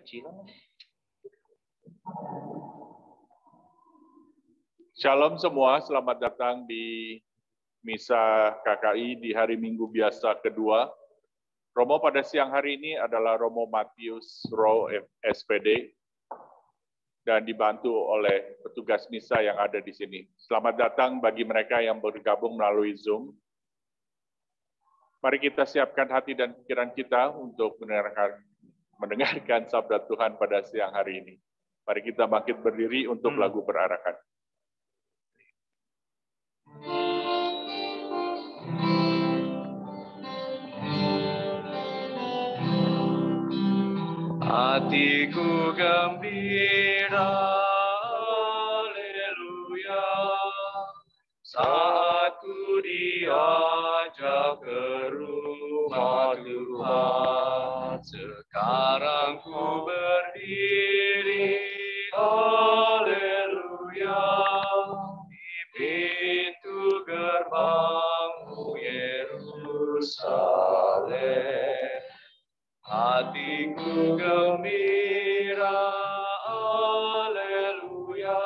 kecilan. Shalom semua, selamat datang di Misa KKI di hari Minggu biasa kedua. Romo pada siang hari ini adalah Romo Matius Roh SPD dan dibantu oleh petugas misa yang ada di sini. Selamat datang bagi mereka yang bergabung melalui Zoom. Mari kita siapkan hati dan pikiran kita untuk mendengarkan sabda Tuhan pada siang hari ini. Mari kita bangkit berdiri untuk lagu perarakan. Hatiku gembira, haleluya, saat ku diajak ke rumah Tuhan. Sekarang ku berdiri, haleluya, di pintu gerbangmu Yerusalem. Hatiku gembira, haleluya,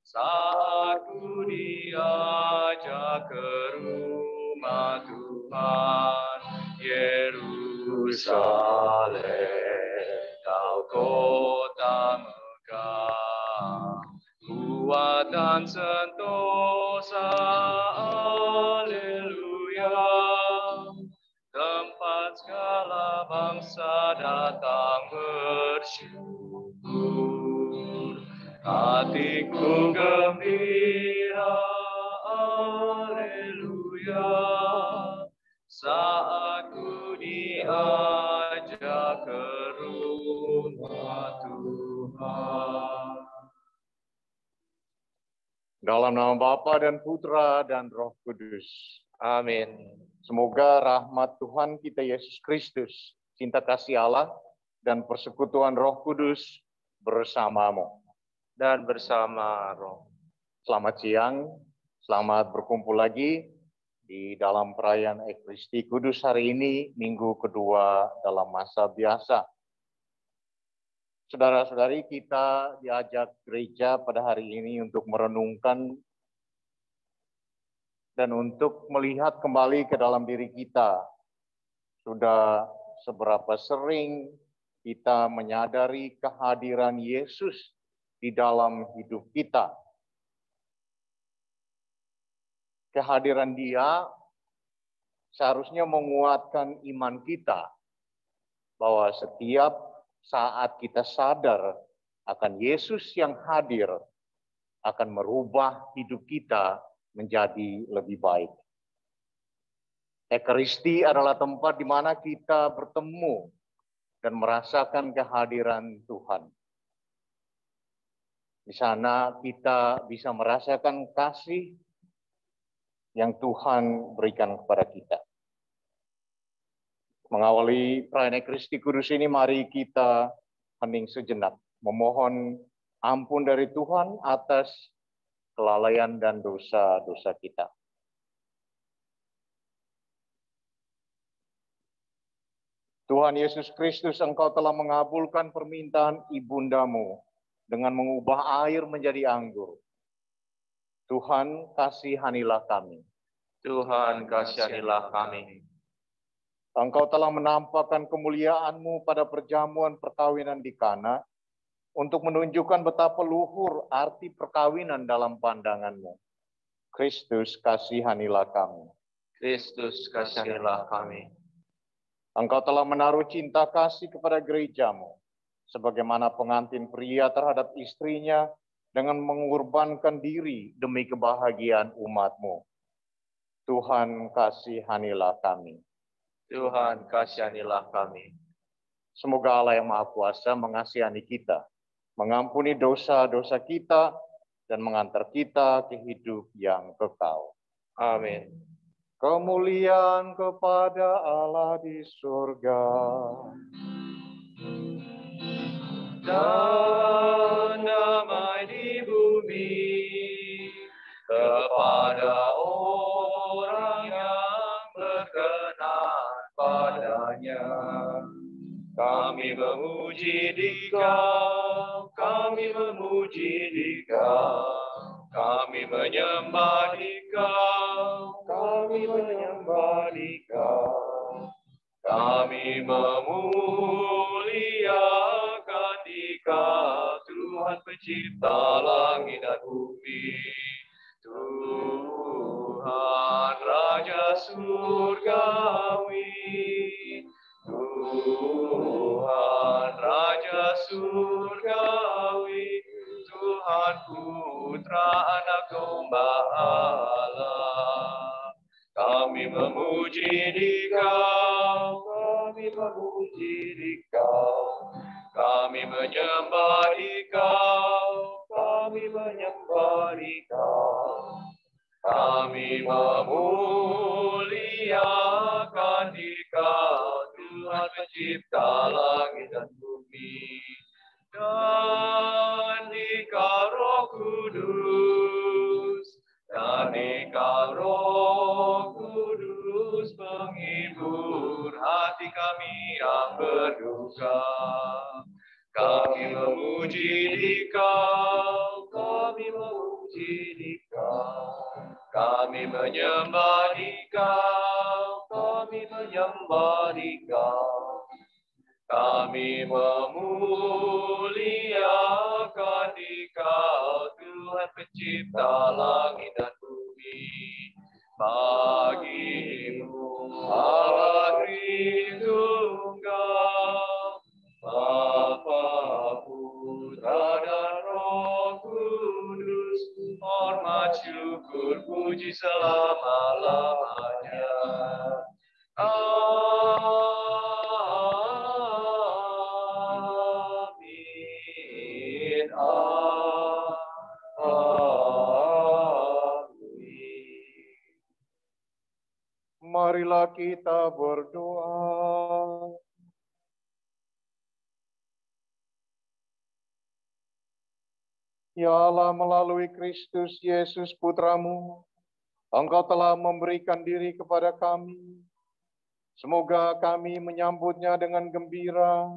saat ku diajak ke rumah Tuhan. Yerusalem, kau kota megah, kuat dan sentosa, haleluya, tempat segala bangsa datang bersyukur. Hatiku gembira, haleluya, saat ku diajak ke rumah Tuhan. Dalam nama Bapa dan Putra dan Roh Kudus. Amin. Semoga rahmat Tuhan kita Yesus Kristus, cinta kasih Allah, dan persekutuan Roh Kudus bersamamu. Dan bersama Roh. Selamat siang, selamat berkumpul lagi di dalam perayaan Ekaristi Kudus hari ini, minggu kedua dalam masa biasa. Saudara-saudari, kita diajak gereja pada hari ini untuk merenungkan dan untuk melihat kembali ke dalam diri kita. Sudah seberapa sering kita menyadari kehadiran Yesus di dalam hidup kita. Kehadiran Dia seharusnya menguatkan iman kita bahwa setiap saat kita sadar akan Yesus yang hadir akan merubah hidup kita menjadi lebih baik. Ekaristi adalah tempat di mana kita bertemu dan merasakan kehadiran Tuhan. Di sana kita bisa merasakan kasih yang Tuhan berikan kepada kita. Mengawali perayaan Ekaristi Kudus ini, mari kita hening sejenak, memohon ampun dari Tuhan atas kelalaian dan dosa-dosa kita. Tuhan Yesus Kristus, Engkau telah mengabulkan permintaan ibundamu dengan mengubah air menjadi anggur. Tuhan, kasihanilah kami. Tuhan, kasihanilah kami. Engkau telah menampakkan kemuliaan-Mu pada perjamuan perkawinan di Kana untuk menunjukkan betapa luhur arti perkawinan dalam pandangan-Mu. Kristus, kasihanilah kami. Kristus, kasihanilah kami. Engkau telah menaruh cinta kasih kepada gereja-Mu, sebagaimana pengantin pria terhadap istrinya dengan mengorbankan diri demi kebahagiaan umat-Mu. Tuhan, kasihanilah kami. Tuhan, kasihanilah kami. Semoga Allah yang Maha Kuasa mengasihani kita, mengampuni dosa-dosa kita, dan mengantar kita ke hidup yang kekal. Amin. Kemuliaan kepada Allah di surga. Dan damai di bumi kepada orang yang berkenan padanya. Kami mengucapkan memuji Dikau, kami memuji Dikau, kami menyembah Dikau, kami menyembah Dikau, kami memuliakan Dikau, Tuhan pencipta langit dan bumi. Tuhan Raja Surgawi, Tuhan Raja Surgawi, Tuhan Putra Anak Domba Allah. Kami memuji Dikau, kami memuji Dikau, kami menyembah Dikau, kami menyembah Dikau, kami memuliakan Dikau, Tuhan pencipta langit dan bumi. Dan Dikau Roh Kudus, dan Dikau Roh Kudus, penghibur hati kami yang berduka. Kami memuji Dikau, kami memuji Dikau, kami menyembah Dikau, kami menyembah Dikau, kami memuliakan Dikau, Tuhan pencipta langit dan bumi. Bagimu Allah Tritunggal, Bapa, Putra, dan Roh Kudus, hormat, syukur, puji selama-lamanya. Amin. Amin. Marilah kita berdoa. Ya Allah, melalui Kristus Yesus Putramu, Engkau telah memberikan diri kepada kami. Semoga kami menyambutnya dengan gembira,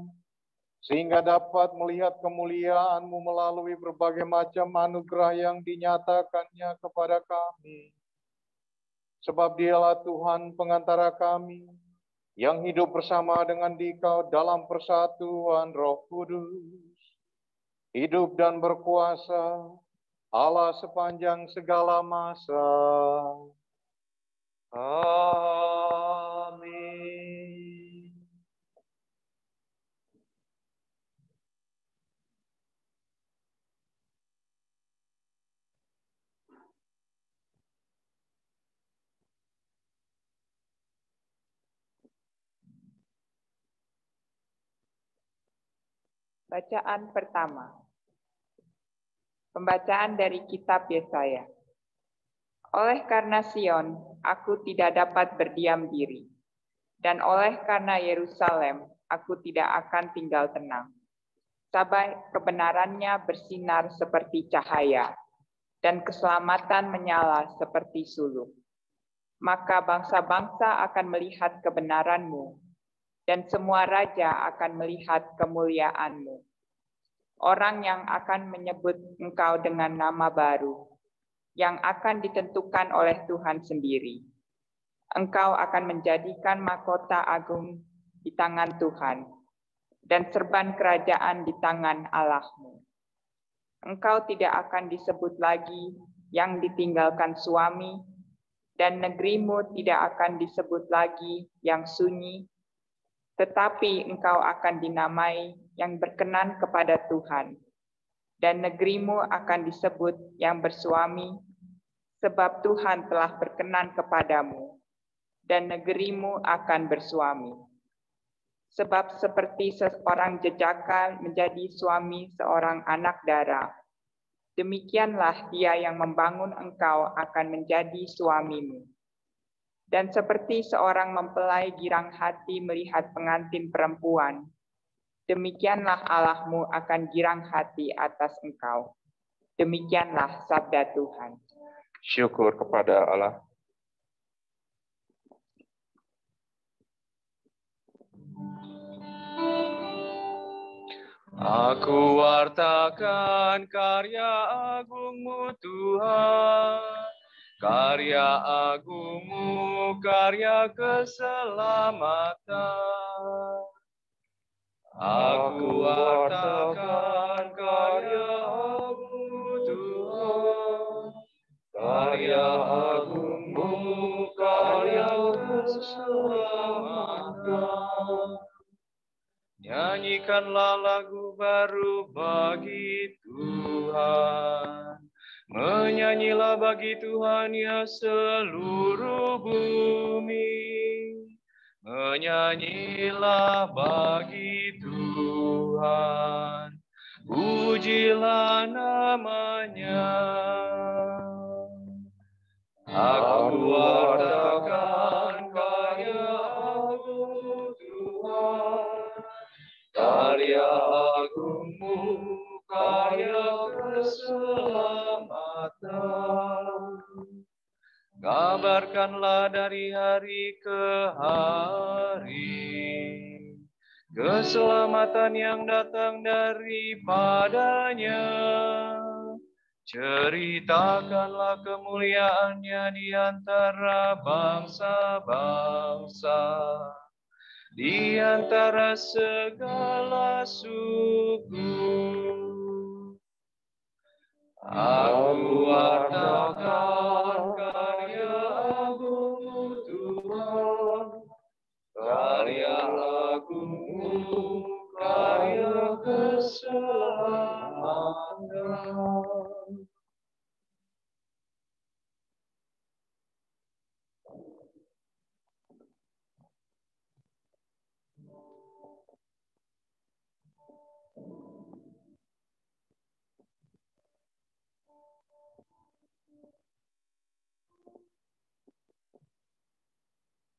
sehingga dapat melihat kemuliaan-Mu melalui berbagai macam anugerah yang dinyatakannya kepada kami. Sebab Dialah Tuhan pengantara kami, yang hidup bersama dengan Dikau dalam persatuan Roh Kudus, hidup dan berkuasa Allah sepanjang segala masa. Amin. Bacaan pertama. Pembacaan dari kitab Yesaya. Oleh karena Sion, aku tidak dapat berdiam diri, dan oleh karena Yerusalem, aku tidak akan tinggal tenang. Sampai kebenarannya bersinar seperti cahaya, dan keselamatan menyala seperti sulung. Maka bangsa-bangsa akan melihat kebenaran-Mu, dan semua raja akan melihat kemuliaan-Mu. Orang yang akan menyebut Engkau dengan nama baru, yang akan ditentukan oleh Tuhan sendiri. Engkau akan menjadikan mahkota agung di tangan Tuhan, dan serban kerajaan di tangan Allah-Mu. Engkau tidak akan disebut lagi yang ditinggalkan suami, dan negerimu tidak akan disebut lagi yang sunyi, tetapi engkau akan dinamai yang berkenan kepada Tuhan, dan negerimu akan disebut yang bersuami, sebab Tuhan telah berkenan kepadamu, dan negerimu akan bersuami. Sebab seperti seorang jejaka menjadi suami seorang anak dara, demikianlah dia yang membangun engkau akan menjadi suamimu. Dan seperti seorang mempelai girang hati melihat pengantin perempuan, demikianlah Allah-Mu akan girang hati atas engkau. Demikianlah sabda Tuhan. Syukur kepada Allah. Aku wartakan karya agung-Mu Tuhan, karya agung-Mu, karya keselamatan. Aku wartakan karya agung-Mu Tuhan, karya agung-Mu, karya keselamatan. Nyanyikanlah lagu baru bagi Tuhan. Menyanyilah bagi Tuhan ya seluruh bumi. Menyanyilah bagi Tuhan. Pujilah namanya. Aku wartakan karya agung Tuhan, karya agung-Mu, karya keselamatan. Kabarkanlah dari hari ke hari, keselamatan yang datang daripadanya. Ceritakanlah kemuliaannya di antara bangsa-bangsa, di antara segala suku. Aku wartakan karya agung-Mu Tuhan, karya agung-Mu, karya keselamatan.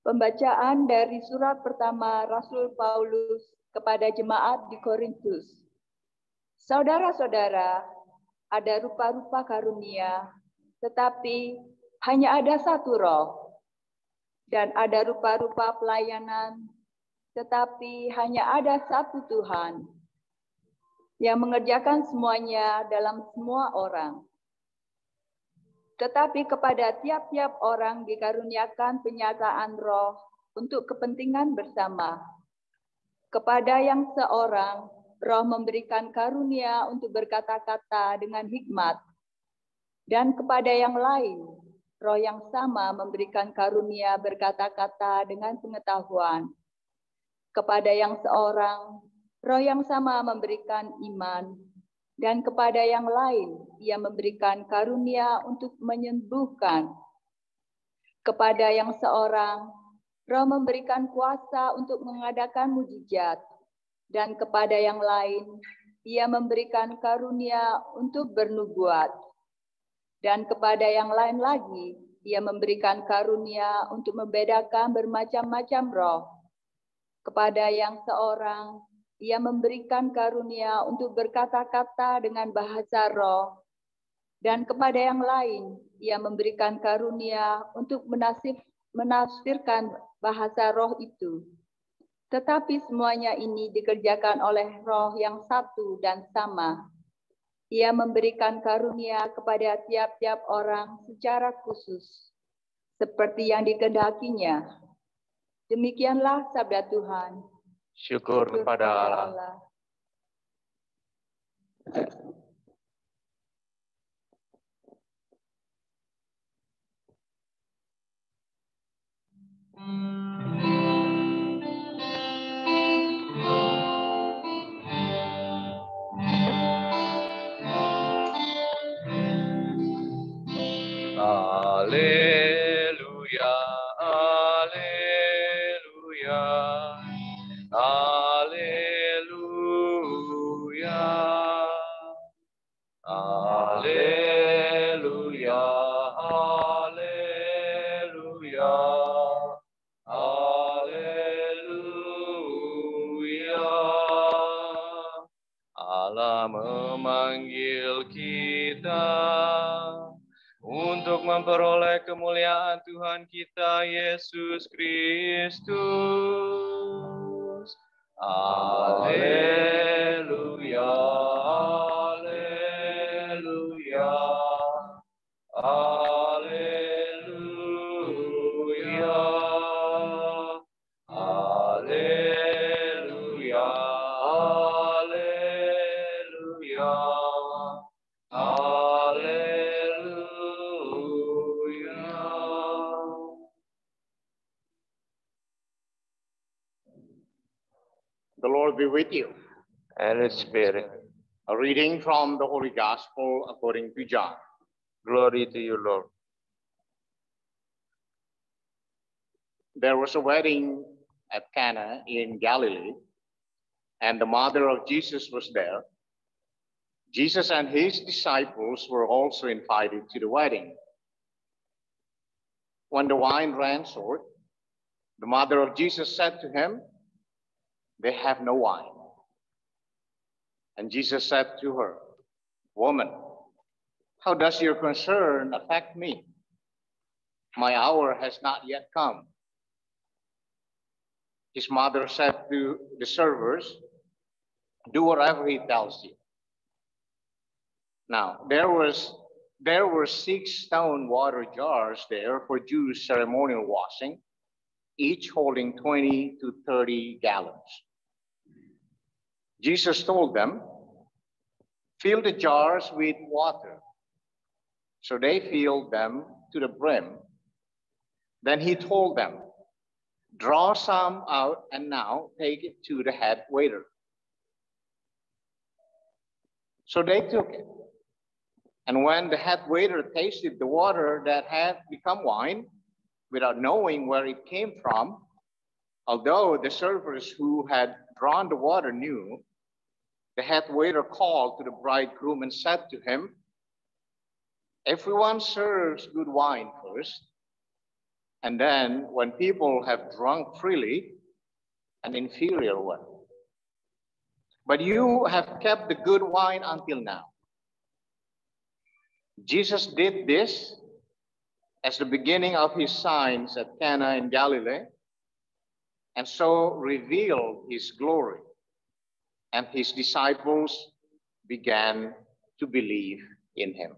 Pembacaan dari surat pertama Rasul Paulus kepada jemaat di Korintus. Saudara-saudara, ada rupa-rupa karunia, tetapi hanya ada satu roh. Dan ada rupa-rupa pelayanan, tetapi hanya ada satu Tuhan, yang mengerjakan semuanya dalam semua orang. Tetapi kepada tiap-tiap orang dikaruniakan penyataan roh untuk kepentingan bersama. Kepada yang seorang, roh memberikan karunia untuk berkata-kata dengan hikmat. Dan kepada yang lain, roh yang sama memberikan karunia berkata-kata dengan pengetahuan. Kepada yang seorang, roh yang sama memberikan iman. Dan kepada yang lain, ia memberikan karunia untuk menyembuhkan. Kepada yang seorang, roh memberikan kuasa untuk mengadakan mujizat. Dan kepada yang lain, ia memberikan karunia untuk bernubuat. Dan kepada yang lain lagi, ia memberikan karunia untuk membedakan bermacam-macam roh. Kepada yang seorang, ia memberikan karunia untuk berkata-kata dengan bahasa roh. Dan kepada yang lain, ia memberikan karunia untuk menafsirkan bahasa roh itu. Tetapi semuanya ini dikerjakan oleh roh yang satu dan sama. Ia memberikan karunia kepada tiap-tiap orang secara khusus, seperti yang dikehendakinya. Demikianlah sabda Tuhan. Syukur kepada Allah. Haleluya, haleluya, haleluya, haleluya, haleluya, haleluya. Allah memanggil kita untuk memperoleh kemuliaan Tuhan kita Yesus Kristus. Haleluya, Haleluya. Haleluya. The Lord be with you. And its spirit. A reading from the Holy Gospel according to John. Glory to you, Lord. There was a wedding at Cana in Galilee, and the mother of Jesus was there. Jesus and his disciples were also invited to the wedding. When the wine ran short, the mother of Jesus said to him, "They have no wine." And Jesus said to her, "Woman, how does your concern affect me? My hour has not yet come." His mother said to the servers, "Do whatever he tells you." Now, there were 6 stone water jars there for Jews' ceremonial washing, each holding 20 to 30 gallons. Jesus told them, "Fill the jars with water." So they filled them to the brim. Then he told them, "Draw some out and now take it to the head waiter." So they took it. And when the head waiter tasted the water that had become wine, without knowing where it came from, although the servers who had drawn the water knew, the head waiter called to the bridegroom and said to him, "Everyone serves good wine first, and then when people have drunk freely, an inferior one. But you have kept the good wine until now." Jesus did this as the beginning of his signs at Cana in Galilee, and so revealed his glory, and his disciples began to believe in him.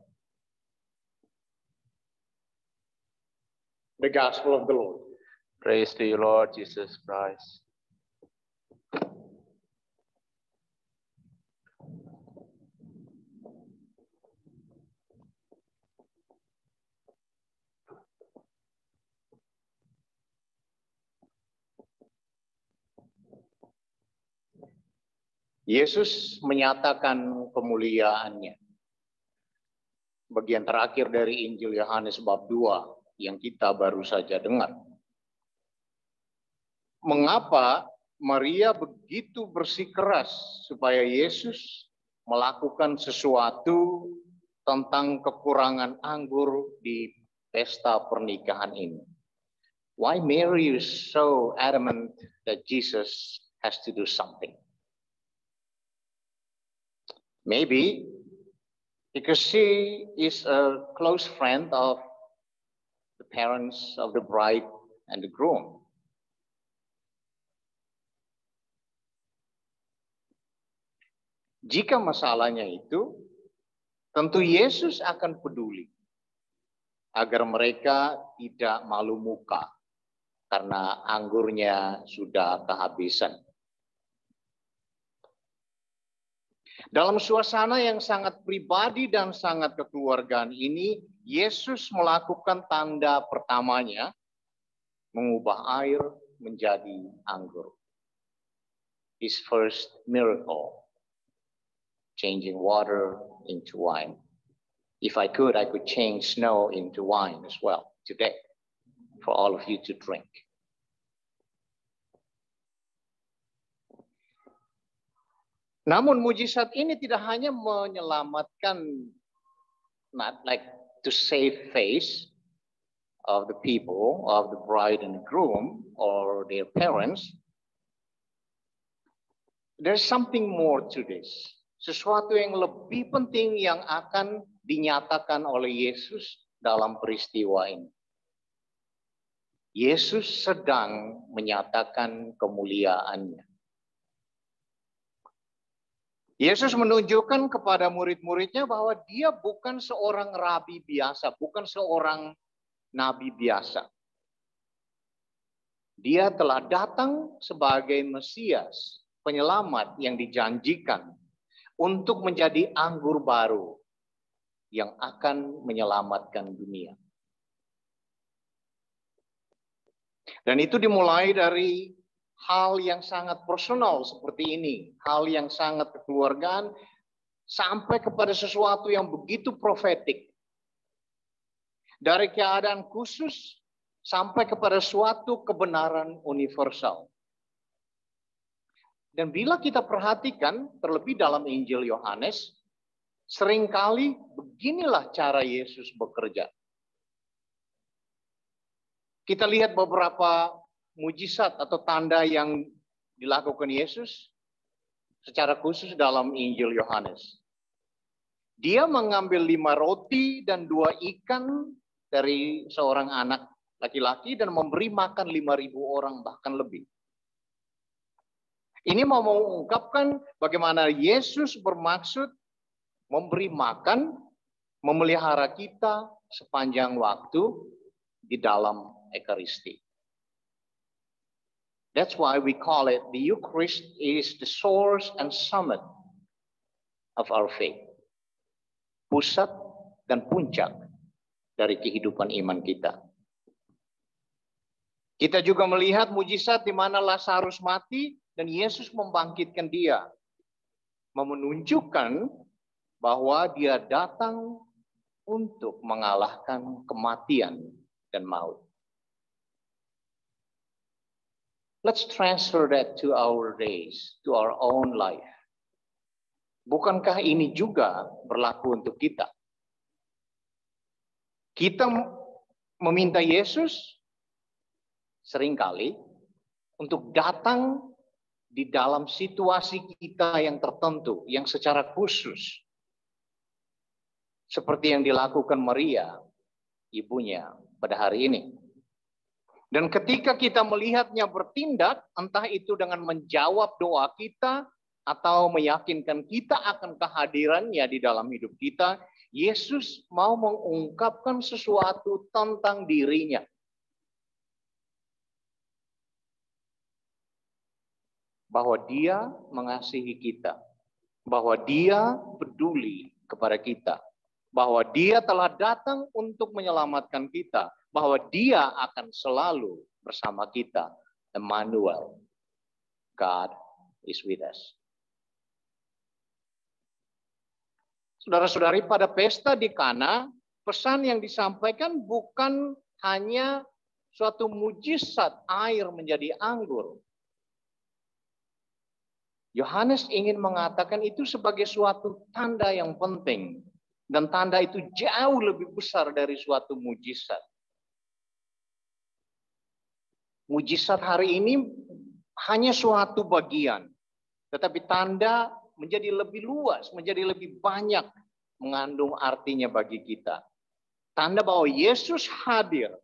The Gospel of the Lord. Praise to you, Lord Jesus Christ. Yesus menyatakan kemuliaannya. Bagian terakhir dari Injil Yohanes bab 2 yang kita baru saja dengar. Mengapa Maria begitu bersikeras supaya Yesus melakukan sesuatu tentang kekurangan anggur di pesta pernikahan ini? Why Mary is so adamant that Jesus has to do something? Maybe because she is a close friend of the parents of the bride and the groom. Jika masalahnya itu, tentu Yesus akan peduli agar mereka tidak malu muka karena anggurnya sudah kehabisan. Dalam suasana yang sangat pribadi dan sangat kekeluargaan ini, Yesus melakukan tanda pertamanya, mengubah air menjadi anggur. His first miracle, changing water into wine. If I could change snow into wine as well today for all of you to drink. Namun mujizat ini tidak hanya menyelamatkan, not like to save face of the people, of the bride and groom or their parents. There's something more to this. Sesuatu yang lebih penting yang akan dinyatakan oleh Yesus dalam peristiwa ini. Yesus sedang menyatakan kemuliaannya. Yesus menunjukkan kepada murid-muridnya bahwa dia bukan seorang rabi biasa, bukan seorang nabi biasa. Dia telah datang sebagai Mesias, penyelamat yang dijanjikan untuk menjadi anggur baru yang akan menyelamatkan dunia. Dan itu dimulai dari hal yang sangat personal seperti ini, hal yang sangat kekeluargaan, sampai kepada sesuatu yang begitu profetik. Dari keadaan khusus sampai kepada suatu kebenaran universal. Dan bila kita perhatikan, terlebih dalam Injil Yohanes, seringkali beginilah cara Yesus bekerja. Kita lihat beberapa mujizat atau tanda yang dilakukan Yesus secara khusus dalam Injil Yohanes. Dia mengambil 5 roti dan 2 ikan dari seorang anak laki-laki dan memberi makan 5.000 orang bahkan lebih. Ini mau mengungkapkan bagaimana Yesus bermaksud memberi makan, memelihara kita sepanjang waktu di dalam Ekaristi. That's why we call it the Eucharist is the source and summit of our faith. Pusat dan puncak dari kehidupan iman kita. Kita juga melihat mujizat di mana Lazarus mati dan Yesus membangkitkan dia. Menunjukkan bahwa dia datang untuk mengalahkan kematian dan maut. Let's transfer that to our days, to our own life. Bukankah ini juga berlaku untuk kita? Kita meminta Yesus seringkali untuk datang di dalam situasi kita yang tertentu, yang secara khusus. Seperti yang dilakukan Maria, ibunya pada hari ini. Dan ketika kita melihatnya bertindak, entah itu dengan menjawab doa kita, atau meyakinkan kita akan kehadirannya di dalam hidup kita, Yesus mau mengungkapkan sesuatu tentang dirinya. Bahwa dia mengasihi kita. Bahwa dia peduli kepada kita. Bahwa dia telah datang untuk menyelamatkan kita. Bahwa dia akan selalu bersama kita. Emmanuel. God is with us. Saudara-saudari, pada pesta di Kana, pesan yang disampaikan bukan hanya suatu mujizat air menjadi anggur. Yohanes ingin mengatakan itu sebagai suatu tanda yang penting. Dan tanda itu jauh lebih besar dari suatu mujizat. Mujizat hari ini hanya suatu bagian. Tetapi tanda menjadi lebih luas, menjadi lebih banyak mengandung artinya bagi kita. Tanda bahwa Yesus hadir.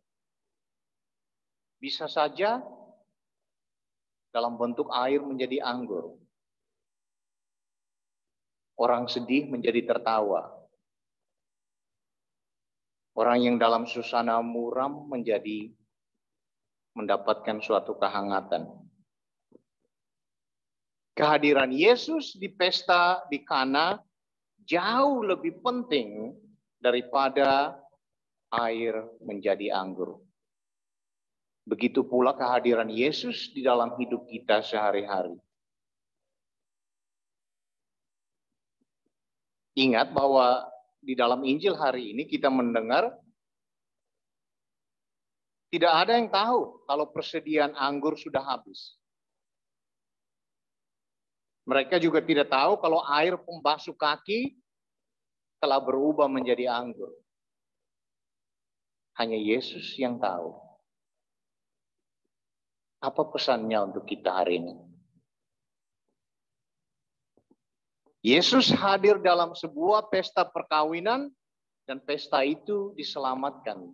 Bisa saja dalam bentuk air menjadi anggur. Orang sedih menjadi tertawa. Orang yang dalam suasana muram menjadi mendapatkan suatu kehangatan. Kehadiran Yesus di pesta di Kana jauh lebih penting daripada air menjadi anggur. Begitu pula kehadiran Yesus di dalam hidup kita sehari-hari. Ingat bahwa di dalam Injil hari ini kita mendengar tidak ada yang tahu kalau persediaan anggur sudah habis. Mereka juga tidak tahu kalau air pembasuh kaki telah berubah menjadi anggur. Hanya Yesus yang tahu. Apa pesannya untuk kita hari ini? Yesus hadir dalam sebuah pesta perkawinan dan pesta itu diselamatkan.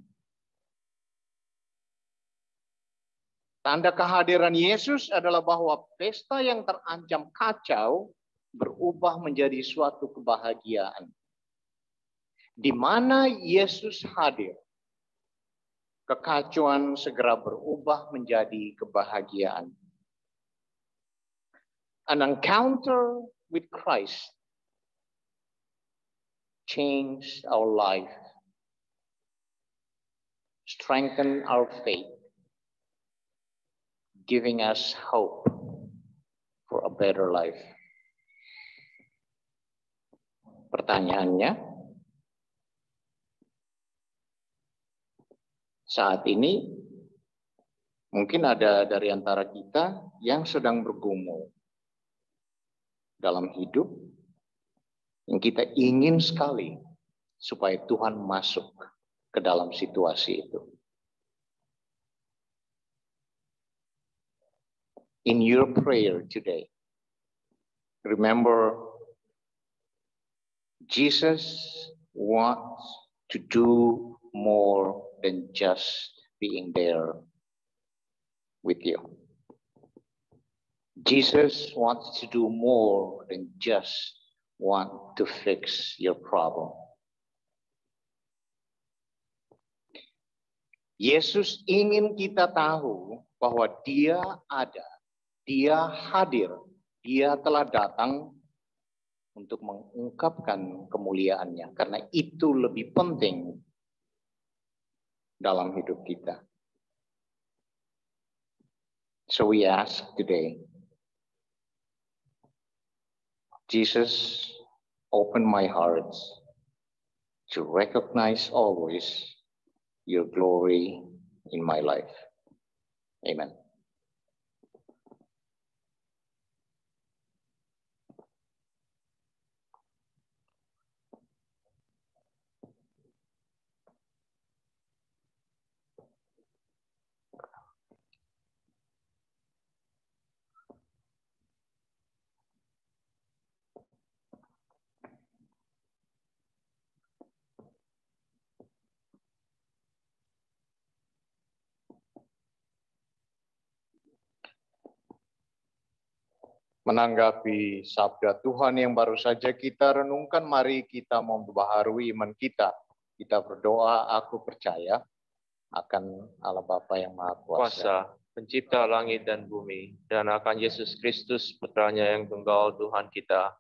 Tanda kehadiran Yesus adalah bahwa pesta yang terancam kacau berubah menjadi suatu kebahagiaan. Di mana Yesus hadir, kekacauan segera berubah menjadi kebahagiaan. An encounter with Christ changed our life, strengthened our faith, giving us hope for a better life. Pertanyaannya, saat ini mungkin ada dari antara kita yang sedang bergumul dalam hidup, yang kita ingin sekali supaya Tuhan masuk ke dalam situasi itu. In your prayer today, remember Jesus wants to do more than just being there with you. Jesus wants to do more than just want to fix your problem. Yesus ingin kita tahu bahwa Dia ada, Dia hadir, Dia telah datang untuk mengungkapkan kemuliaannya, karena itu lebih penting dalam hidup kita. So we ask today, Jesus, open my heart to recognize always your glory in my life. Amen. Menanggapi sabda Tuhan yang baru saja kita renungkan, mari kita membaharui iman kita. Kita berdoa, aku percaya akan Allah Bapa yang Maha Kuasa, pencipta langit dan bumi, dan akan Yesus Kristus, putranya yang tunggal Tuhan kita,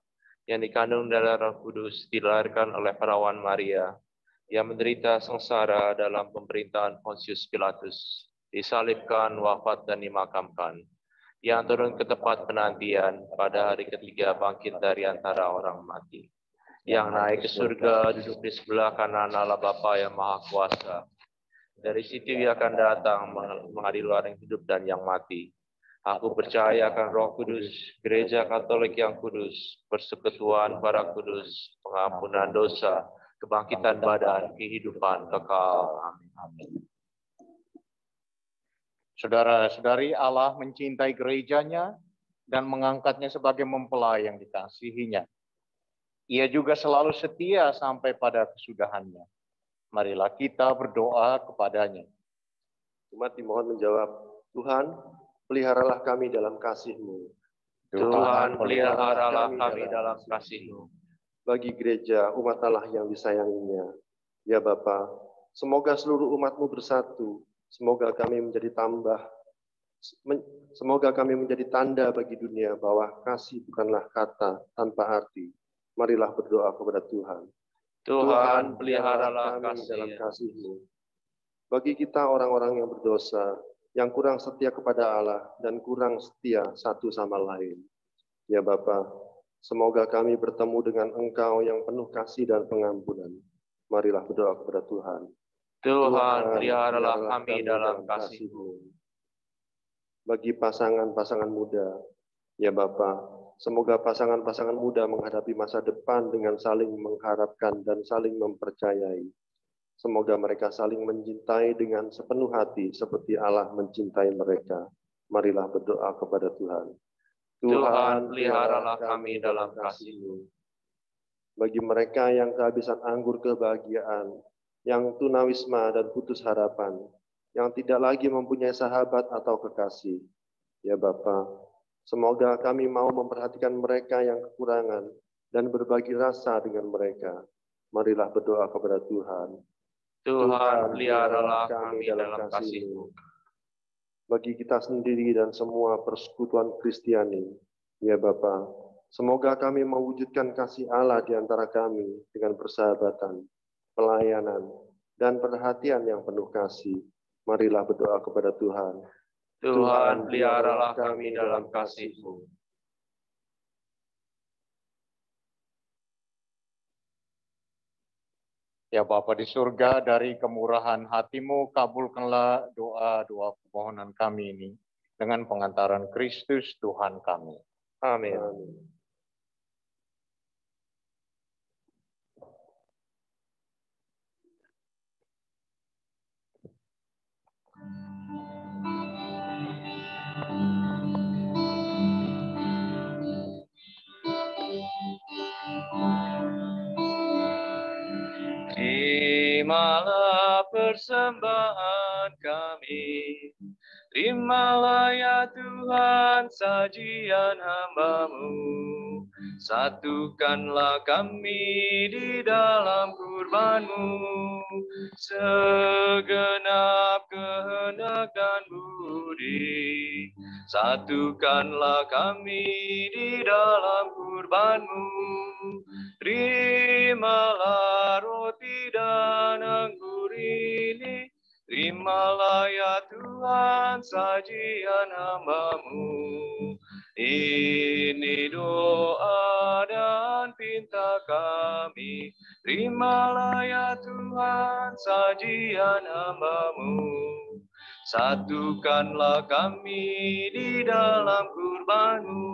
yang dikandung dari Roh Kudus, dilahirkan oleh perawan Maria, yang menderita sengsara dalam pemerintahan Pontius Pilatus, disalibkan, wafat, dan dimakamkan, yang turun ke tempat penantian, pada hari ketiga bangkit dari antara orang mati, yang naik ke surga, duduk di sebelah kanan Allah Bapa yang Maha Kuasa. Dari situ Ia akan datang mengadili orang yang hidup dan yang mati. Aku percaya akan Roh Kudus, Gereja Katolik yang kudus, persekutuan para kudus, pengampunan dosa, kebangkitan badan, kehidupan kekal. Amin. Saudara-saudari, Allah mencintai gerejanya dan mengangkatnya sebagai mempelai yang dikasihinya. Ia juga selalu setia sampai pada kesudahannya. Marilah kita berdoa kepadanya. Umat dimohon menjawab, Tuhan, peliharalah kami dalam kasih-Mu. Tuhan, peliharalah kami dalam kasih-Mu. Bagi gereja, umat Allah yang disayanginya. Ya Bapa, semoga seluruh umat-Mu bersatu. Semoga kami menjadi tanda bagi dunia bahwa kasih bukanlah kata tanpa arti. Marilah berdoa kepada Tuhan. Tuhan, peliharalah kami dalam kasih-Mu. Bagi kita orang-orang yang berdosa, yang kurang setia kepada Allah dan kurang setia satu sama lain. Ya Bapa, semoga kami bertemu dengan Engkau yang penuh kasih dan pengampunan. Marilah berdoa kepada Tuhan. Tuhan, peliharalah kami dalam kasih-Mu. Bagi pasangan-pasangan muda, ya Bapa, semoga pasangan-pasangan muda menghadapi masa depan dengan saling mengharapkan dan saling mempercayai. Semoga mereka saling mencintai dengan sepenuh hati seperti Allah mencintai mereka. Marilah berdoa kepada Tuhan. Tuhan, peliharalah kami dalam kasih-Mu. Bagi mereka yang kehabisan anggur kebahagiaan, yang tunawisma dan putus harapan, yang tidak lagi mempunyai sahabat atau kekasih. Ya Bapa, semoga kami mau memperhatikan mereka yang kekurangan dan berbagi rasa dengan mereka. Marilah berdoa kepada Tuhan. Tuhan, peliharalah kami dalam kasih-Mu. Bagi kita sendiri dan semua persekutuan Kristiani, Ya Bapa, semoga kami mewujudkan kasih Allah di antara kami dengan persahabatan, pelayanan, dan perhatian yang penuh kasih. Marilah berdoa kepada Tuhan. Tuhan, peliharalah kami dalam kasih-Mu. Ya Bapa di surga, dari kemurahan hati-Mu, kabulkanlah doa-doa permohonan kami ini dengan pengantaran Kristus Tuhan kami. Amin. Terimalah persembahan kami, terimalah ya Tuhan sajian hamba-Mu. Satukanlah kami di dalam kurban-Mu, segenap kehendak dan budi. Satukanlah kami di dalam kurban-Mu. Terimalah roti dan anggur ini, terimalah ya Tuhan sajian hamba-Mu. Ini doa dan pinta kami, terimalah ya Tuhan sajian hamba-Mu. Satukanlah kami di dalam kurban-Mu.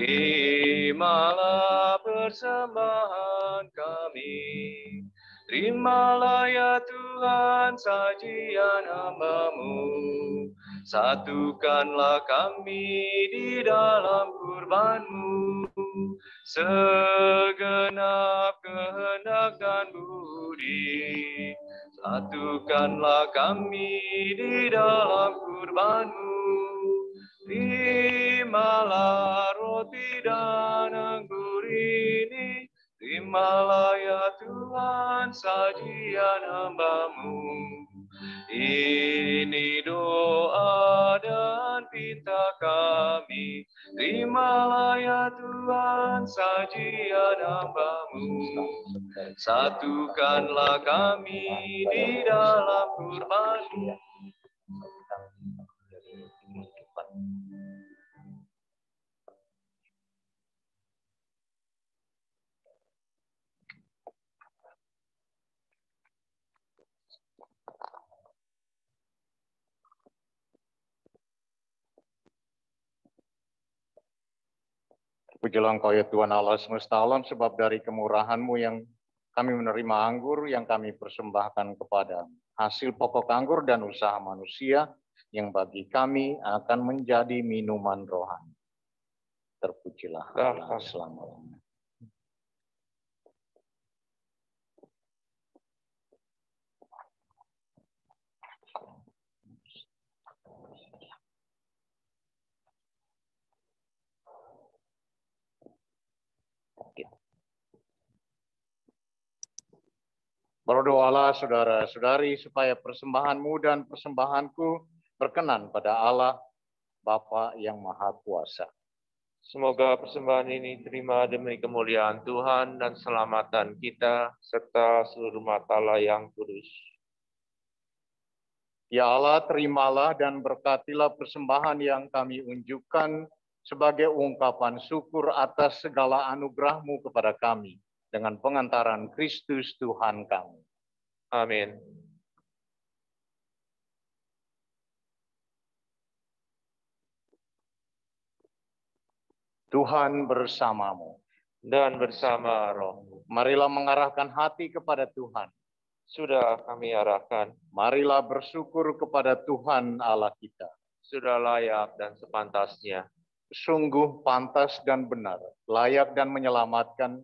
Terimalah persembahan kami, terimalah ya Tuhan sajian hamba-Mu. Satukanlah kami di dalam kurban-Mu, segenap kehendak dan budi. Satukanlah kami di dalam kurban-Mu. Terimalah roti dan anggur ini, terimalah ya Tuhan sajian hamba-Mu. Ini doa dan pinta kami, terimalah ya Tuhan sajian hamba-Mu. Satukanlah kami di dalam kurban-Mu. Pujilah Engkau ya Tuhan Allah semesta alam, sebab dari kemurahan-Mu yang kami menerima anggur yang kami persembahkan kepada hasil pokok anggur dan usaha manusia yang bagi kami akan menjadi minuman rohani. Terpujilah Allah selama-lamanya. Berdoalah saudara-saudari supaya persembahan-Mu dan persembahanku berkenan pada Allah Bapa yang Maha Kuasa. Semoga persembahan ini terima demi kemuliaan Tuhan dan keselamatan kita, serta seluruh umat Allah yang kudus. Ya Allah, terimalah dan berkatilah persembahan yang kami unjukkan sebagai ungkapan syukur atas segala anugerah-Mu kepada kami, dengan pengantaran Kristus Tuhan kami. Amin. Tuhan bersamamu. Dan bersama rohmu. Marilah mengarahkan hati kepada Tuhan. Sudah kami arahkan. Marilah bersyukur kepada Tuhan Allah kita. Sudah layak dan sepantasnya. Sungguh pantas dan benar, layak dan menyelamatkan,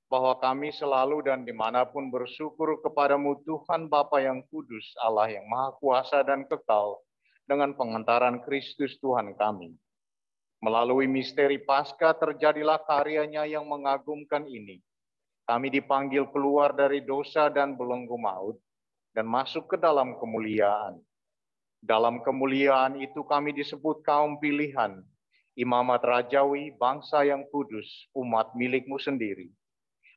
bahwa kami selalu dan dimanapun bersyukur kepadamu Tuhan Bapa yang kudus, Allah yang Maha Kuasa dan kekal, dengan pengantaran Kristus Tuhan kami. Melalui misteri Paskah terjadilah karyanya yang mengagumkan ini. Kami dipanggil keluar dari dosa dan belenggu maut, dan masuk ke dalam kemuliaan. Dalam kemuliaan itu kami disebut kaum pilihan, imamat rajawi, bangsa yang kudus, umat milik-Mu sendiri.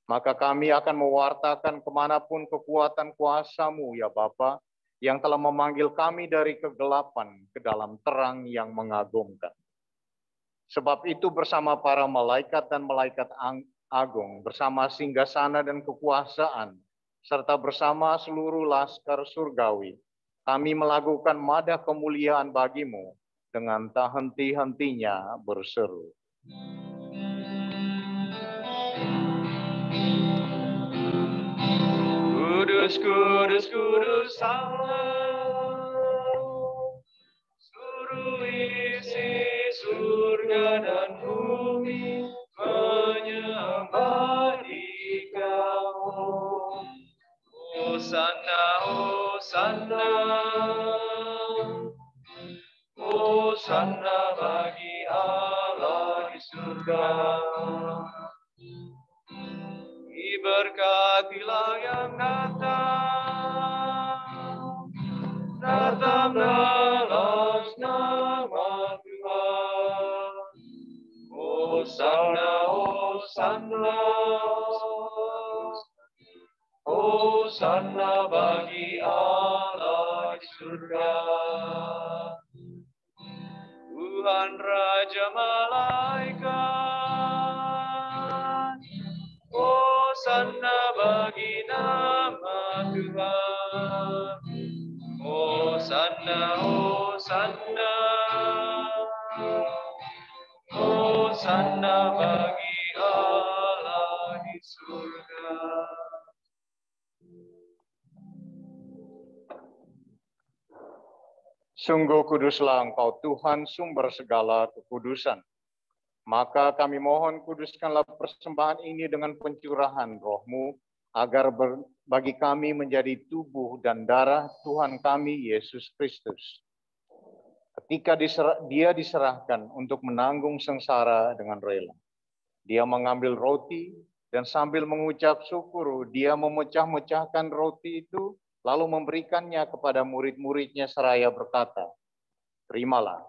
Maka kami akan mewartakan kemanapun kekuatan kuasa-Mu, ya Bapa, yang telah memanggil kami dari kegelapan ke dalam terang yang mengagumkan. Sebab itu bersama para malaikat dan malaikat agung, bersama singgasana dan kekuasaan, serta bersama seluruh laskar surgawi, kami melakukan madah kemuliaan bagi-Mu dengan tak henti-hentinya berseru. Kudus, kudus, kudus Allah, seluruh isi surga dan bumi menyembah Dikau. Hosana, Hosana, Hosana bagi Allah di surga. Diberkatilah yang datang dalam nama Tuhan. Hosana, Hosana, Hosana bagi Allah di surga. Tuhan Raja Malaikat, Hosana bagi nama Tuhan. Hosana, Hosana, Hosana bagi Allah di surga. Sungguh kuduslah Engkau Tuhan, sumber segala kekudusan. Maka kami mohon kuduskanlah persembahan ini dengan pencurahan Roh-Mu, agar bagi kami menjadi tubuh dan darah Tuhan kami Yesus Kristus. Ketika Dia diserahkan untuk menanggung sengsara dengan rela, Dia mengambil roti dan sambil mengucap syukur, Dia memecah-mecahkan roti itu, lalu memberikannya kepada murid-muridnya seraya berkata, "Terimalah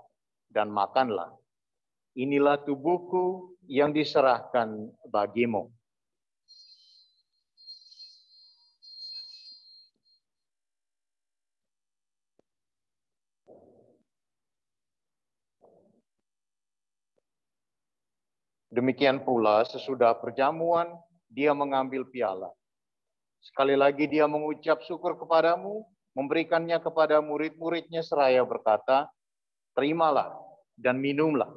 dan makanlah. Inilah tubuhku yang diserahkan bagimu." Demikian pula sesudah perjamuan, Dia mengambil piala. Sekali lagi Dia mengucap syukur kepadamu, memberikannya kepada murid-muridnya seraya berkata, "Terimalah dan minumlah.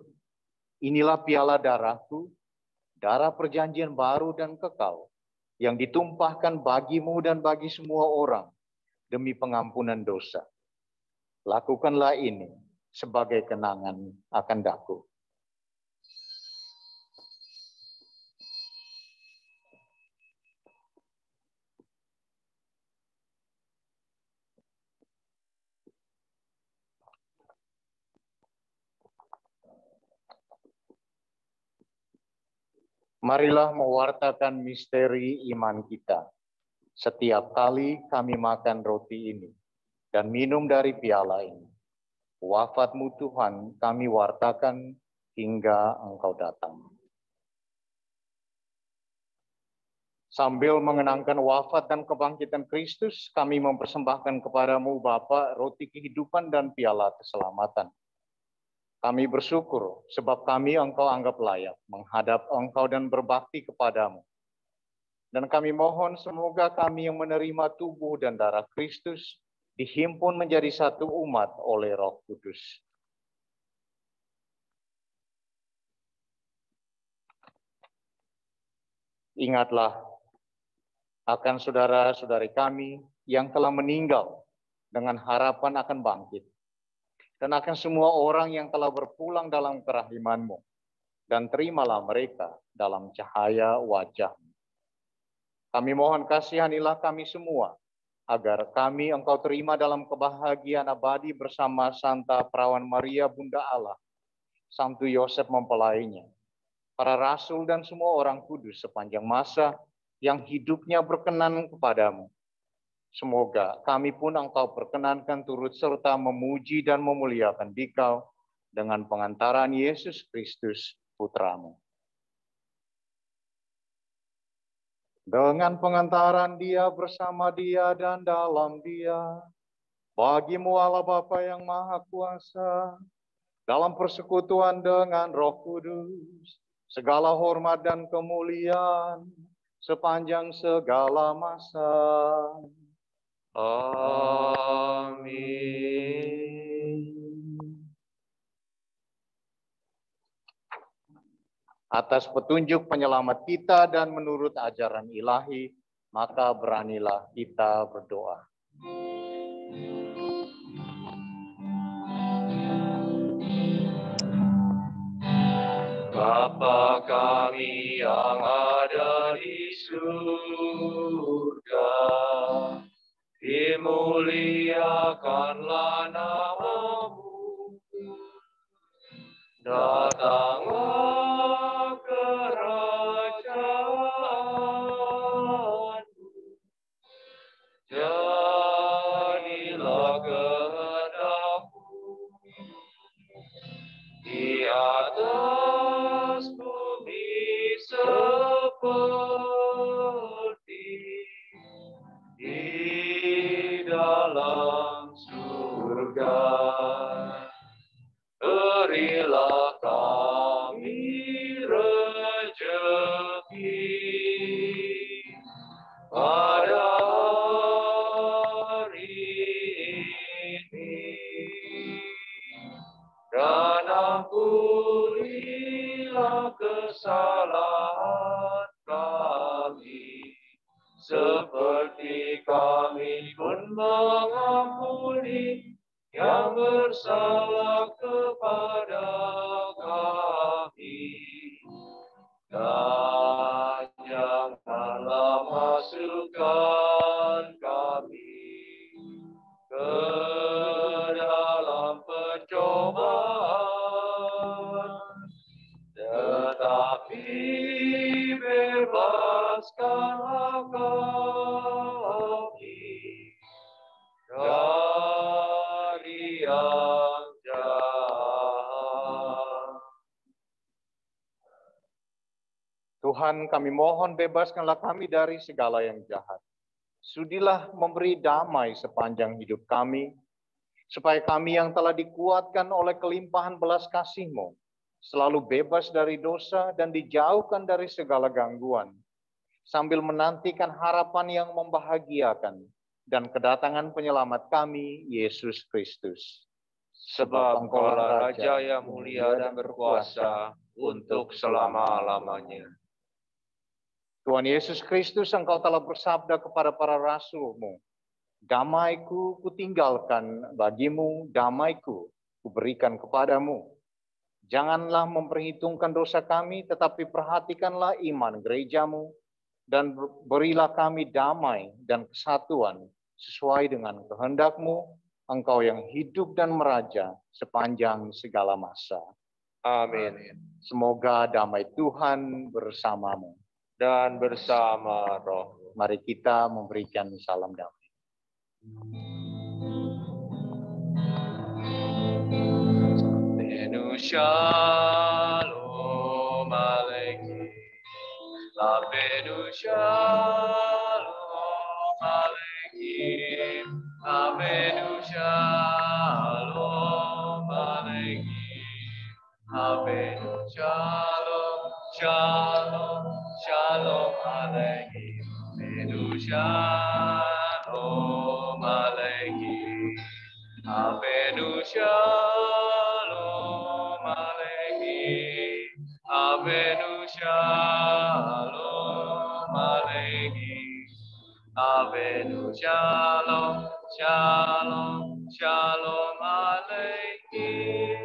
Inilah piala darahku, darah perjanjian baru dan kekal, yang ditumpahkan bagimu dan bagi semua orang demi pengampunan dosa. Lakukanlah ini sebagai kenangan akan daku." Marilah mewartakan misteri iman kita. Setiap kali kami makan roti ini dan minum dari piala ini, wafat-Mu Tuhan kami wartakan hingga Engkau datang. Sambil mengenangkan wafat dan kebangkitan Kristus, kami mempersembahkan kepadamu Bapa roti kehidupan dan piala keselamatan. Kami bersyukur sebab kami Engkau anggap layak menghadap Engkau dan berbakti kepadamu. Dan kami mohon semoga kami yang menerima tubuh dan darah Kristus dihimpun menjadi satu umat oleh Roh Kudus. Ingatlah akan saudara-saudari kami yang telah meninggal dengan harapan akan bangkit, dan akan semua orang yang telah berpulang dalam kerahiman-Mu, dan terimalah mereka dalam cahaya wajah-Mu. Kami mohon kasihanilah kami semua, agar kami Engkau terima dalam kebahagiaan abadi bersama Santa Perawan Maria Bunda Allah, Santo Yosef mempelainya, para rasul dan semua orang kudus sepanjang masa yang hidupnya berkenan kepadamu. Semoga kami pun Engkau perkenankan turut serta memuji dan memuliakan Dikau dengan pengantaran Yesus Kristus, Putramu. Dengan pengantaran Dia, bersama Dia, dan dalam Dia, bagimu Allah Bapa yang Maha Kuasa, dalam persekutuan dengan Roh Kudus, segala hormat dan kemuliaan sepanjang segala masa. Amin. Atas petunjuk penyelamat kita dan menurut ajaran ilahi, maka beranilah kita berdoa. Bapa kami yang ada di surga, dimuliakanlah nama-Mu. Datanglah kerajaan-Mu. Jadilah kehendak-Mu di atas bumi seperti di dalam surga. Berilah kami rezeki pada hari ini, dan ampunilah kesalahan kami, seperti kami pun mengampuni yang bersalah kepada kami. Dan janganlah masukkan kami ke dalam pencobaan, tetapi bebaskanlah kami dari yang jahat. Tuhan, kami mohon bebaskanlah kami dari segala yang jahat. Sudilah memberi damai sepanjang hidup kami, supaya kami yang telah dikuatkan oleh kelimpahan belas kasih-Mu, selalu bebas dari dosa dan dijauhkan dari segala gangguan, sambil menantikan harapan yang membahagiakan dan kedatangan penyelamat kami, Yesus Kristus. Sebab Engkaulah Raja yang mulia dan berkuasa untuk selama-lamanya. Tuhan Yesus Kristus, Engkau telah bersabda kepada para rasul-Mu, damai-Ku kutinggalkan bagimu, damai-Ku kuberikan kepadamu. Janganlah memperhitungkan dosa kami, tetapi perhatikanlah iman gereja-Mu, dan berilah kami damai dan kesatuan sesuai dengan kehendak-Mu, Engkau yang hidup dan meraja sepanjang segala masa. Amin. Semoga damai Tuhan bersamamu. Dan bersama roh. Mari kita memberikan salam damai. Benu shalom aleichem. Benu shalom aleichem. Benu shalom aleichem. Benu shalom, shalom, shalom aleichem. Benu shalom aleichem. Benu shalom aleichem. Benu shalom aleichem. Benu shalom, shalom, shalom aleichem.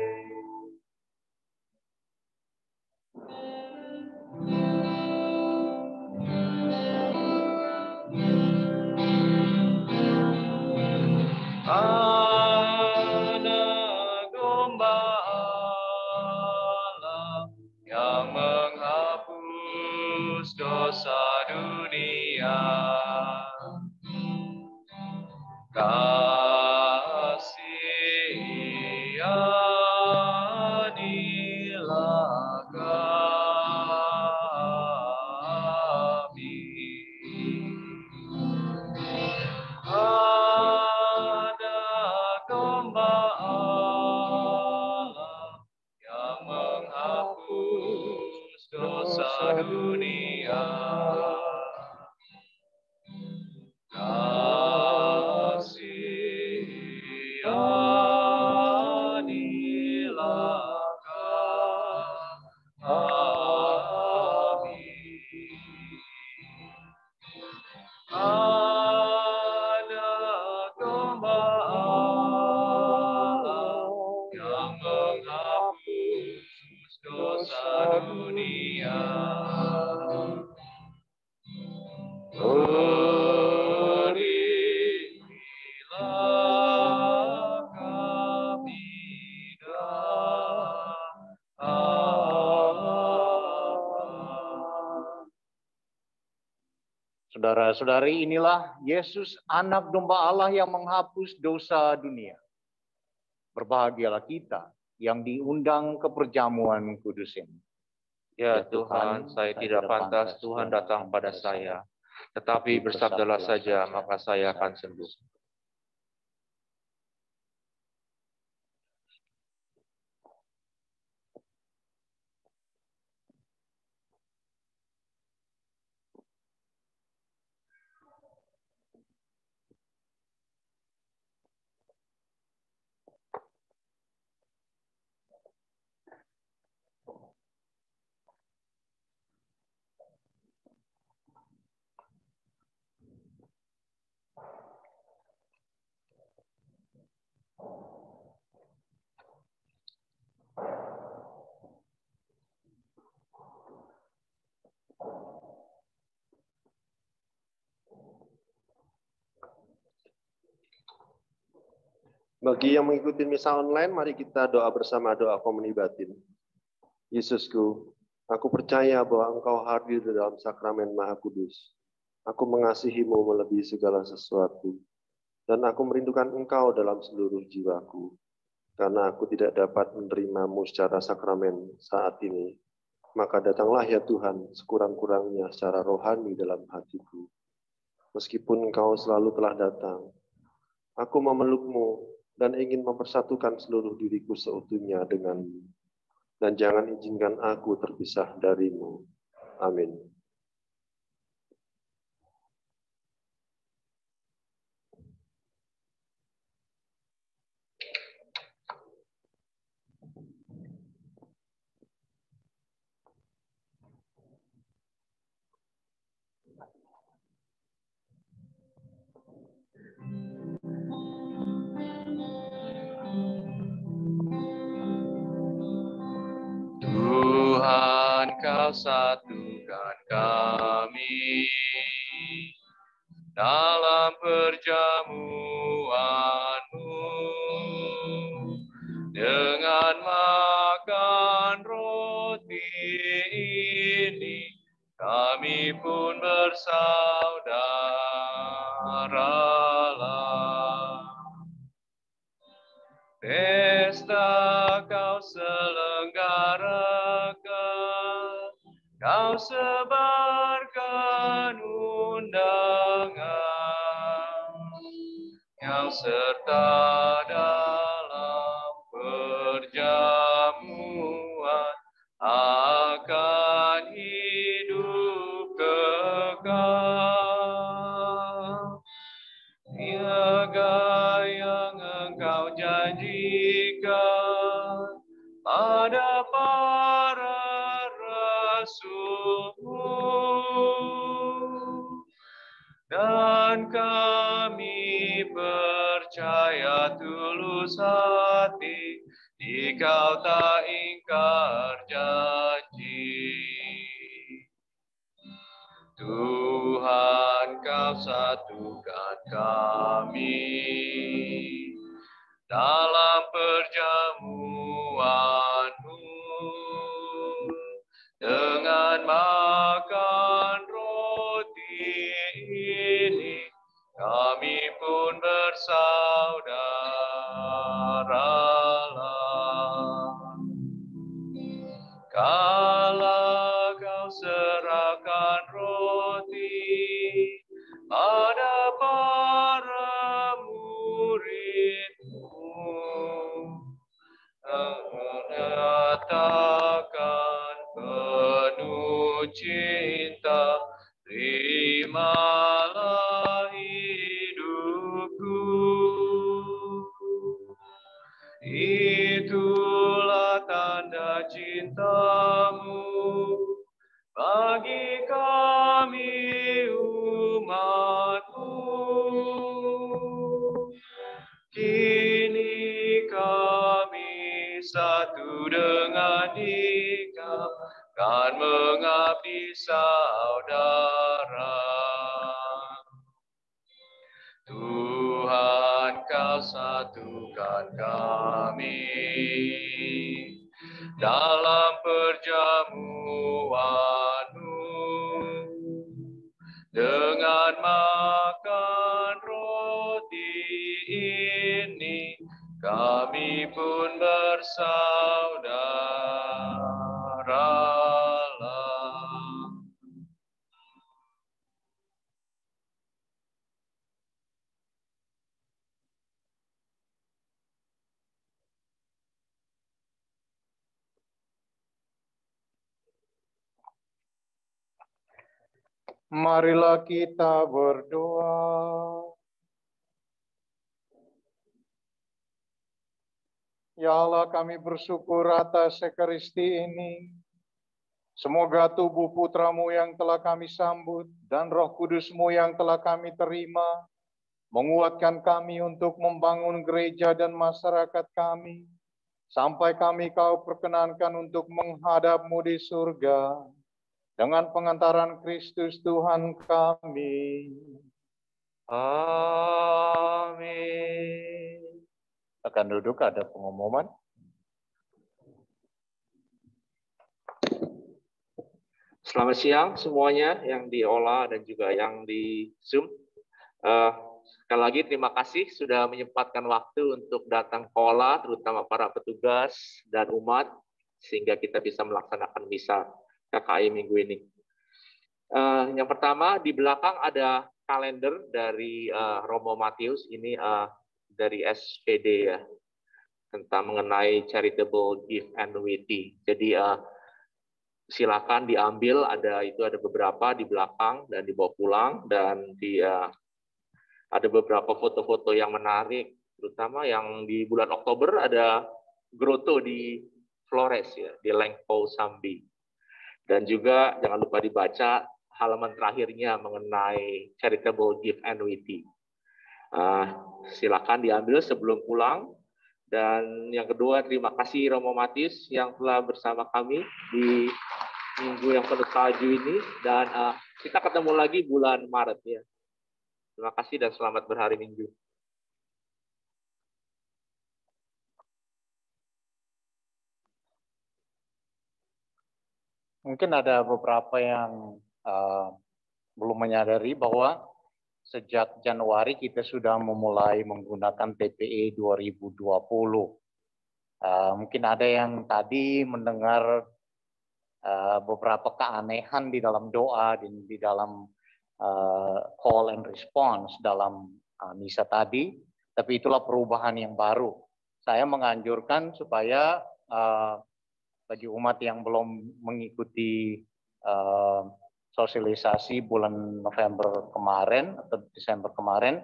Anak domba Allah yang menghapus dosa dunia, kasihilah dosa dunia. Kasihanilah kami. Anak domba Allah yang menghapus dosa dunia. Berilah kami Saudara-saudari, inilah Yesus, anak domba Allah yang menghapus dosa dunia. Berbahagialah kita yang diundang ke perjamuan kudus ini. Ya Tuhan, saya tidak pantas Tuhan datang pada saya, tetapi bersabdalah saja, maka saya akan sembuh. Bagi yang mengikuti misa online, mari kita doa bersama doa komuni batin. Yesusku, aku percaya bahwa Engkau hadir di dalam sakramen Maha Kudus. Aku mengasihi-Mu melebihi segala sesuatu, dan aku merindukan Engkau dalam seluruh jiwaku. Karena aku tidak dapat menerima-Mu secara sakramen saat ini, maka datanglah ya Tuhan sekurang-kurangnya secara rohani dalam hatiku. Meskipun Engkau selalu telah datang, aku memeluk-Mu dan ingin mempersatukan seluruh diriku seutuhnya denganmu. Dan jangan izinkan aku terpisah darimu. Amin. Tuhan, Kau satukan kami dalam perjamuan-Mu dengan makan roti ini, kami pun bersaudaralah. Pesta Kau selenggarakan, Kau sebarkan undangan, yang serta dalam perjamuan akan hidup kekal. Niaga yang Engkau janjikan pada para rasul-Mu, dan kami percaya tulus hati Dikau tak ingkar janji. Tuhan, Kau satukan kami dalam perjamuan-Mu dengan makan roti ini, kami pun bersaudaralah. Kala Kau serahkan roti pada para murid-Mu, cinta, terimalah hidupku. Itulah tanda cintamu bagi kami umatmu. Kini kami satu dengan Dikau, kan mengabdi saudara. Tuhan, Kau satukan kami dalam perjamuan-Mu dengan makan roti ini, kami pun bersaudara. Marilah kita berdoa. Ya Allah, kami bersyukur atas Ekaristi ini. Semoga tubuh Putramu yang telah kami sambut dan Roh Kudus-Mu yang telah kami terima, menguatkan kami untuk membangun gereja dan masyarakat kami, sampai kami Kau perkenankan untuk menghadap-Mu di surga, dengan pengantaran Kristus Tuhan kami. Amin. Akan duduk, ada pengumuman. Selamat siang semuanya yang di Ola dan juga yang di Zoom. Sekali lagi terima kasih sudah menyempatkan waktu untuk datang ke Ola, terutama para petugas dan umat, sehingga kita bisa melaksanakan misa KKI minggu ini. Yang pertama, di belakang ada kalender dari Romo Matius, ini dari SPD ya, tentang mengenai charitable gift annuity. Jadi silakan diambil, ada beberapa di belakang dan dibawa pulang, dan ada beberapa foto-foto yang menarik, terutama yang di bulan Oktober ada grotto di Flores ya, di Lengpo Sambi. Dan juga jangan lupa dibaca halaman terakhirnya mengenai charitable gift annuity. Silakan diambil sebelum pulang. Dan yang kedua, terima kasih Romo Matius yang telah bersama kami di minggu yang penuh salju ini. Dan kita ketemu lagi bulan Maret ya. Terima kasih dan selamat berhari Minggu. Mungkin ada beberapa yang belum menyadari bahwa sejak Januari kita sudah memulai menggunakan TPE 2020. Mungkin ada yang tadi mendengar beberapa keanehan di dalam doa, di dalam call and response dalam misa tadi, tapi itulah perubahan yang baru. Saya menganjurkan supaya bagi umat yang belum mengikuti sosialisasi bulan November kemarin atau Desember kemarin,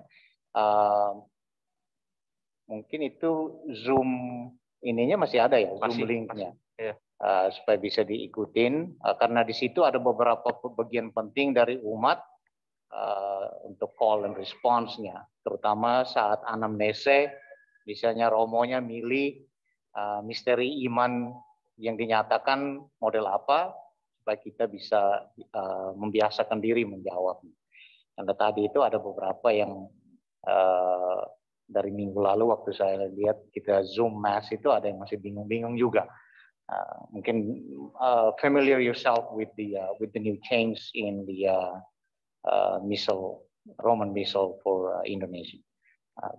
mungkin itu Zoom ininya masih ada ya, Zoom linknya, supaya bisa diikutin, karena di situ ada beberapa bagian penting dari umat untuk call and response-nya, terutama saat anamnese, misalnya romonya milih misteri iman yang dinyatakan model apa, supaya kita bisa membiasakan diri menjawab. Karena tadi itu ada beberapa yang dari minggu lalu waktu saya lihat kita Zoom Mass itu ada yang masih bingung-bingung juga. Mungkin familiar yourself with the new change in the Roman Missal for Indonesia.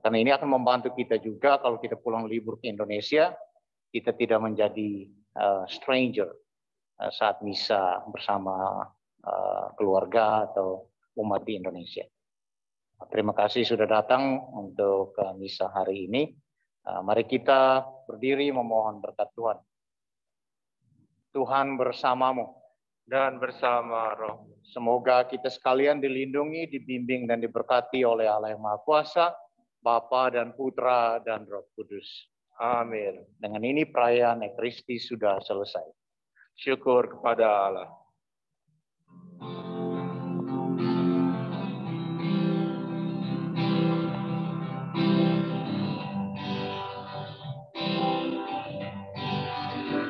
Karena ini akan membantu kita juga kalau kita pulang libur ke Indonesia, kita tidak menjadi stranger saat misa bersama keluarga atau umat di Indonesia. Terima kasih sudah datang untuk misa hari ini. Mari kita berdiri memohon berkat Tuhan. Tuhan bersamamu. dan bersama roh. Semoga kita sekalian dilindungi, dibimbing, dan diberkati oleh Allah yang Maha Kuasa, Bapa dan Putra dan Roh Kudus. Amin. Dengan ini perayaan Ekaristi sudah selesai. Syukur kepada Allah.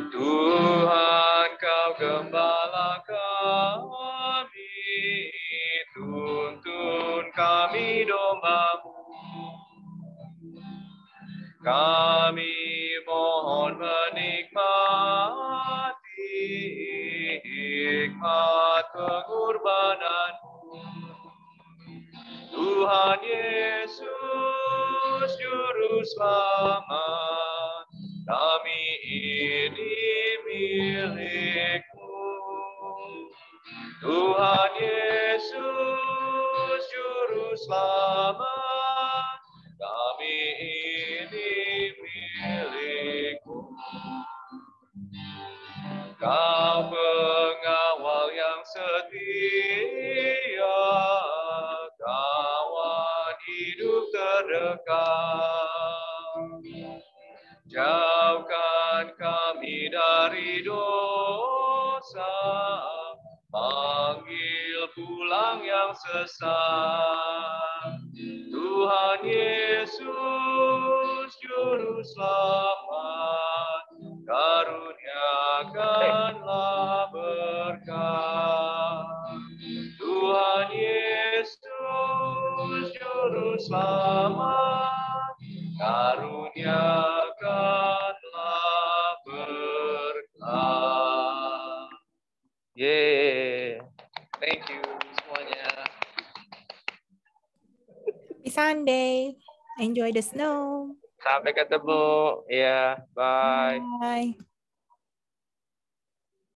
Tuhan, Kau gembala kami, tuntun kami domba-Mu. Kami mohon menikmati hikmat pengorbanan-Mu. Tuhan Yesus, Juru Selamat, kami ini milik-Mu. Tuhan Yesus, Juru Selamat, kami ini milik-Mu. Kau pengawal yang setia, kawan hidup terdekat. Jauhkan kami dari dosa, panggil pulang yang sesat. Tuhan Yesus, Juru Selamat, karuniakanlah berkat. Tuhan Yesus, Juru Selamat, karuniakanlah berkat. Yeay. Thank you semuanya. Happy Sunday. Enjoy the snow. Sampai ketemu. Ya, bye. Bye.